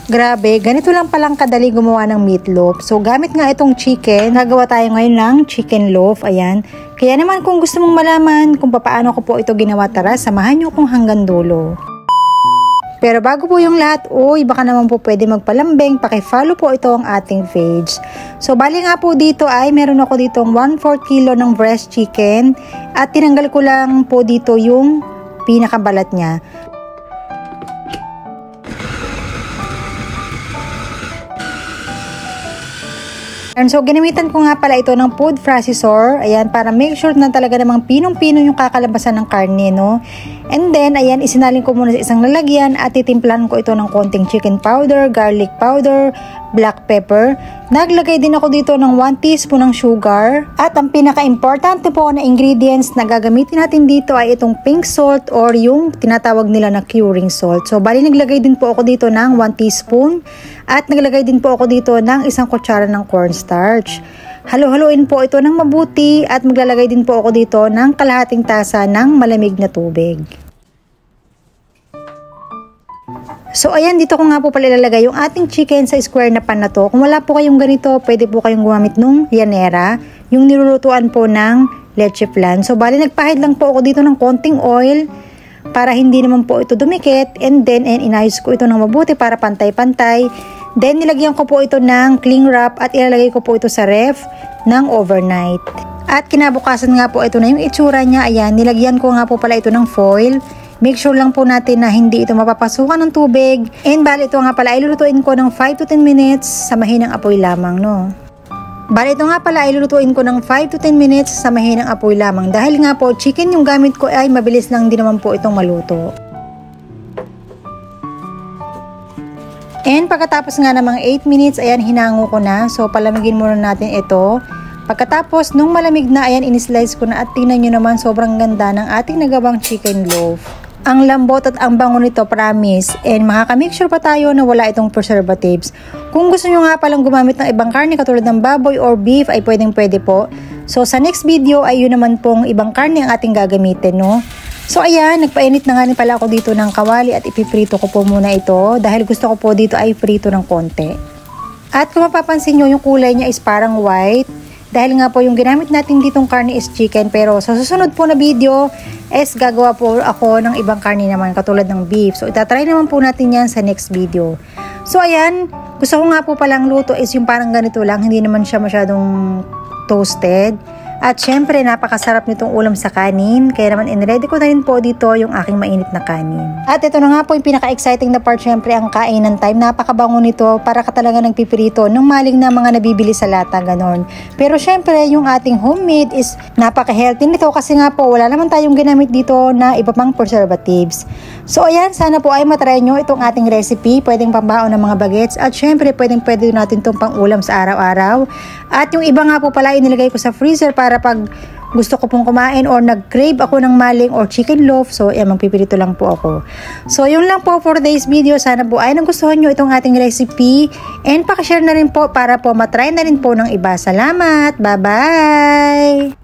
Grabe, ganito lang palang kadali gumawa ng meatloaf. So, gamit nga itong chicken, nagawa tayo ngayon ng chicken loaf. Ayan. Kaya naman kung gusto mong malaman kung paano ko po ito ginawa, tara, samahan nyo kung hanggang dulo. Pero bago po yung lahat, baka naman po pwede magpalambing, paki-follow po ito ang ating page. So, bali nga po dito ay meron ako ditong 1/4 kilo ng breast chicken at tinanggal ko lang po dito yung pinakabalat niya. And so, ginamitan ko nga pala ito ng food processor, ayan, para make sure na talaga namang pinong-pino yung kakalabasan ng karne, no? And then, ayan, isinalin ko muna sa isang lalagyan at titimplan ko ito ng konting chicken powder, garlic powder, black pepper. Naglagay din ako dito ng 1 teaspoon ng sugar. At ang pinaka-importante po na ingredients na gagamitin natin dito ay itong pink salt or yung tinatawag nila na curing salt. So, bali naglagay din po ako dito ng 1 teaspoon at naglagay din po ako dito ng 1 kutsara ng cornstarch. Halo-haloin po ito ng mabuti at maglalagay din po ako dito ng kalahating tasa ng malamig na tubig. So, ayan, dito ko nga po pala ilalagay yung ating chicken sa square na pan na to. Kung wala po kayong ganito, pwede po kayong gumamit nung llanera, yung nilulutuan po ng leche flan. So, bali nagpahid lang po ako dito ng konting oil para hindi naman po ito dumikit. And then, inayos ko ito ng mabuti para pantay-pantay. Then, nilagyan ko po ito ng cling wrap at ilalagay ko po ito sa ref ng overnight. At kinabukasan nga po ito na yung itsura niya. Ayan, nilagyan ko nga po pala ito ng foil. Make sure lang po natin na hindi ito mapapasukan ng tubig. And bali ito nga pala, ilulutuin ko ng 5 to 10 minutes sa mahinang apoy lamang, no? Bali ito nga pala, ilulutuin ko ng 5 to 10 minutes sa mahinang apoy lamang. Dahil nga po, chicken yung gamit ko ay mabilis lang din naman po itong maluto. And pagkatapos nga namang 8 minutes, ayan, hinango ko na. So, palamigin muna natin ito. Pagkatapos, nung malamig na, ayan, in-slice ko na at tingnan nyo naman, sobrang ganda ng ating nagawang chicken loaf. Ang lambot at ang bango nito, promise. And makaka-make sure pa tayo na wala itong preservatives. Kung gusto nyo nga palang gumamit ng ibang karne katulad ng baboy or beef, ay pwedeng-pwede po. So, sa next video ay yun naman pong ibang karne ang ating gagamitin, no? So, ayan, nagpainit na nga rin pala ako dito ng kawali at ipiprito ko po muna ito dahil gusto ko po dito ay prito ng konti. At kung mapapansin nyo, yung kulay niya is parang white. Dahil nga po yung ginamit natin ditong karne is chicken, pero sa susunod po na video is gagawa po ako ng ibang karne naman katulad ng beef. So itatry naman po natin yan sa next video. So ayan, gusto ko nga po palang luto is yung parang ganito lang, hindi naman siya masyadong toasted. At syempre, napakasarap nitong ulam sa kanin. Kaya naman, in-ready ko na rin po dito yung aking mainit na kanin. At ito na nga po yung pinaka-exciting na part, syempre, ang kainan time. Napakabango nito para ka talaga nagpipirito ng maling na mga nabibili sa lata, ganon. Pero syempre, yung ating homemade is napaka-healthy nito kasi nga po, wala naman tayong ginamit dito na iba pang preservatives. So, ayan, sana po ay matry nyo itong ating recipe. Pwedeng pambaon ng mga bagets. At syempre, pwede natin itong pang-ulam sa araw-araw. At yung iba nga po pala, inilagay ko sa freezer para pag gusto ko pong kumain or nag-crave ako ng maling or chicken loaf, so yan, magpipirito lang po ako. So yun lang po for today's video. Sana po ay nagustuhan nyo itong ating recipe and pakishare na rin po para po matry na rin po ng iba. Salamat! Bye-bye!